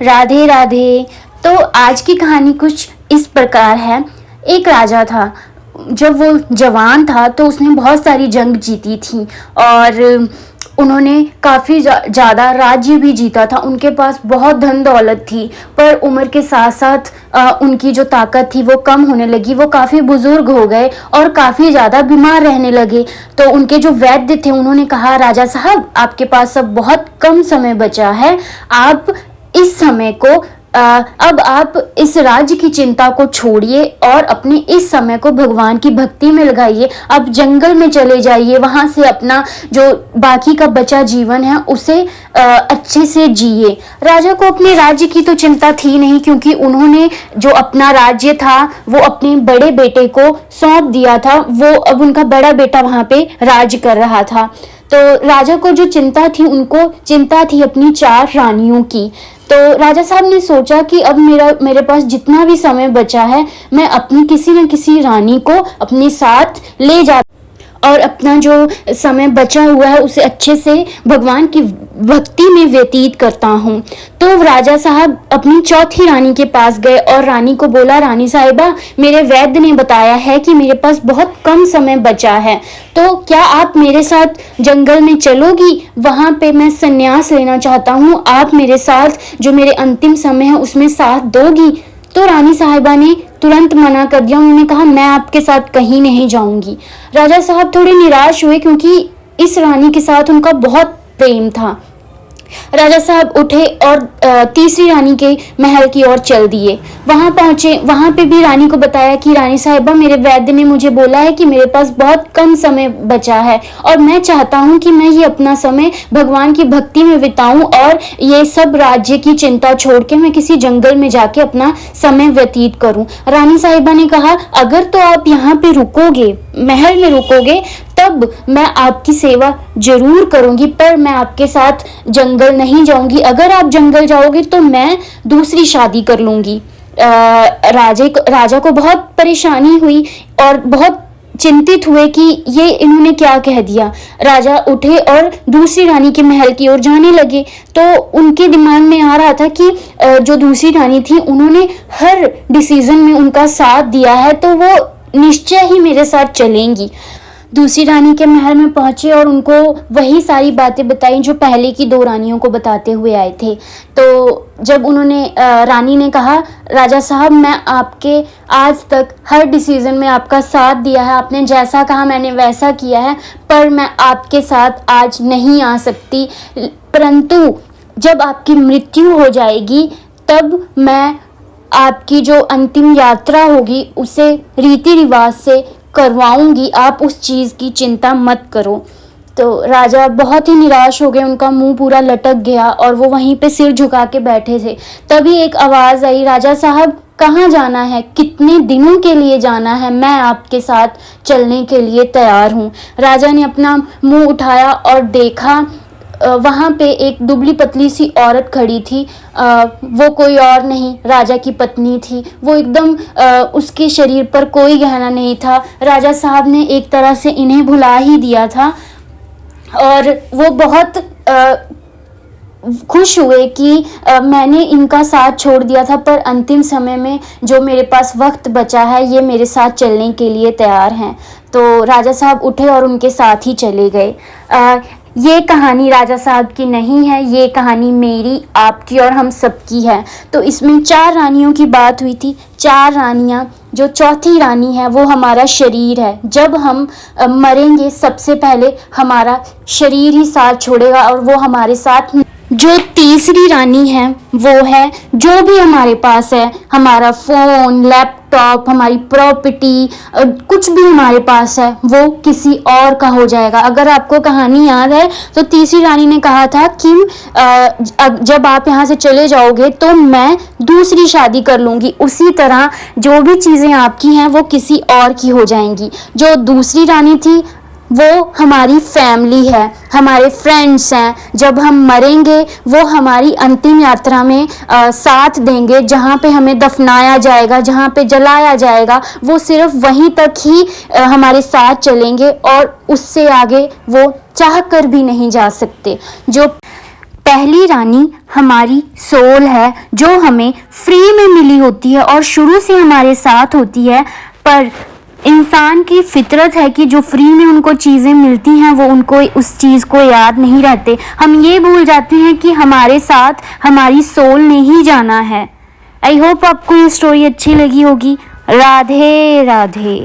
राधे राधे। तो आज की कहानी कुछ इस प्रकार है। एक राजा था। जब वो जवान था तो उसने बहुत सारी जंग जीती थी और उन्होंने काफ़ी ज़्यादा राज्य भी जीता था। उनके पास बहुत धन दौलत थी, पर उम्र के साथ साथ उनकी जो ताकत थी वो कम होने लगी। वो काफ़ी बुजुर्ग हो गए और काफ़ी ज़्यादा बीमार रहने लगे। तो उनके जो वैद्य थे उन्होंने कहा, राजा साहब आपके पास अब बहुत कम समय बचा है, आप इस समय को अब आप इस राज्य की चिंता को छोड़िए और अपने इस समय को भगवान की भक्ति में लगाइए। आप जंगल में चले जाइए, वहां से अपना जो बाकी का बचा जीवन है उसे अच्छे से जिए। राजा को अपने राज्य की तो चिंता थी नहीं, क्योंकि उन्होंने जो अपना राज्य था वो अपने बड़े बेटे को सौंप दिया था। वो अब उनका बड़ा बेटा वहां पे राज कर रहा था। तो राजा को जो चिंता थी, उनको चिंता थी अपनी 4 रानियों की। तो राजा साहब ने सोचा कि अब मेरे पास जितना भी समय बचा है, मैं अपनी किसी न किसी रानी को अपने साथ ले जा और अपना जो समय बचा हुआ है उसे अच्छे से भगवान की भक्ति में व्यतीत करता हूँ। तो राजा साहब अपनी चौथी रानी के पास गए और रानी को बोला, रानी साहिबा, मेरे वैद्य ने बताया है कि मेरे पास बहुत कम समय बचा है, तो क्या आप मेरे साथ जंगल में चलोगी? वहाँ पे मैं संन्यास लेना चाहता हूँ, आप मेरे साथ जो मेरे अंतिम समय है उसमें साथ दोगी? तो रानी साहिबा ने तुरंत मना कर दिया। उन्होंने कहा, मैं आपके साथ कहीं नहीं जाऊंगी। राजा साहब थोड़े निराश हुए, क्योंकि इस रानी के साथ उनका बहुत प्रेम था। राजा साहब उठे और तीसरी रानी के महल की ओर चल दिए। वहां पहुंचे, वहां पे भी रानी को बताया कि रानी साहिबा, मेरे वैद्य ने मुझे बोला है कि मेरे पास बहुत कम समय बचा है और मैं चाहता हूं कि मैं ये अपना समय भगवान की भक्ति में बिताऊं और ये सब राज्य की चिंता छोड़ के मैं किसी जंगल में जाके अपना समय व्यतीत करूं। रानी साहिबा ने कहा, अगर तो आप यहाँ पे रुकोगे, महल में रुकोगे, तब मैं आपकी सेवा जरूर करूंगी, पर मैं आपके साथ जंगल नहीं जाऊंगी। अगर आप जंगल जाओगे तो मैं दूसरी शादी कर लूंगी। राजा को बहुत परेशानी हुई और बहुत चिंतित हुए कि ये इन्होंने क्या कह दिया। राजा उठे और दूसरी रानी के महल की ओर जाने लगे। तो उनके दिमाग में आ रहा था कि जो दूसरी रानी थी उन्होंने हर डिसीजन में उनका साथ दिया है, तो वो निश्चय ही मेरे साथ चलेंगी। दूसरी रानी के महल में पहुंचे और उनको वही सारी बातें बताई जो पहले की 2 रानियों को बताते हुए आए थे। तो जब उन्होंने रानी ने कहा, राजा साहब, मैं आपके आज तक हर डिसीजन में आपका साथ दिया है, आपने जैसा कहा मैंने वैसा किया है, पर मैं आपके साथ आज नहीं आ सकती। परंतु जब आपकी मृत्यु हो जाएगी तब मैं आपकी जो अंतिम यात्रा होगी उसे रीति रिवाज से करवाऊंगी, आप उस चीज़ की चिंता मत करो। तो राजा बहुत ही निराश हो गए, उनका मुंह पूरा लटक गया और वो वहीं पे सिर झुका के बैठे थे। तभी एक आवाज़ आई, राजा साहब कहाँ जाना है, कितने दिनों के लिए जाना है? मैं आपके साथ चलने के लिए तैयार हूँ। राजा ने अपना मुंह उठाया और देखा, वहाँ पे एक दुबली पतली सी औरत खड़ी थी। वो कोई और नहीं, राजा की पत्नी थी। वो एकदम उसके शरीर पर कोई गहना नहीं था। राजा साहब ने एक तरह से इन्हें भुला ही दिया था और वो बहुत खुश हुए कि मैंने इनका साथ छोड़ दिया था, पर अंतिम समय में जो मेरे पास वक्त बचा है ये मेरे साथ चलने के लिए तैयार हैं। तो राजा साहब उठे और उनके साथ ही चले गए। ये कहानी राजा साहब की नहीं है, ये कहानी मेरी, आपकी और हम सबकी है। तो इसमें 4 रानियों की बात हुई थी। 4 रानियां, जो चौथी रानी है वो हमारा शरीर है। जब हम मरेंगे सबसे पहले हमारा शरीर ही साथ छोड़ेगा और वो हमारे साथ। जो तीसरी रानी है वो है जो भी हमारे पास है, हमारा फ़ोन, लैपटॉप, हमारी प्रॉपर्टी, कुछ भी हमारे पास है वो किसी और का हो जाएगा। अगर आपको कहानी याद है तो तीसरी रानी ने कहा था कि जब आप यहाँ से चले जाओगे तो मैं दूसरी शादी कर लूँगी। उसी तरह जो भी चीज़ें आपकी हैं वो किसी और की हो जाएंगी। जो दूसरी रानी थी वो हमारी फैमिली है, हमारे फ्रेंड्स हैं। जब हम मरेंगे वो हमारी अंतिम यात्रा में साथ देंगे। जहाँ पे हमें दफनाया जाएगा, जहाँ पे जलाया जाएगा, वो सिर्फ वहीं तक ही हमारे साथ चलेंगे और उससे आगे वो चाह कर भी नहीं जा सकते। जो पहली रानी हमारी सोल है जो हमें फ्री में मिली होती है और शुरू से हमारे साथ होती है, पर इंसान की फितरत है कि जो फ्री में उनको चीज़ें मिलती हैं वो उनको उस चीज़ को याद नहीं रहते। हम ये भूल जाते हैं कि हमारे साथ हमारी सोल ने ही जाना है। आई होप आपको ये स्टोरी अच्छी लगी होगी। राधे राधे।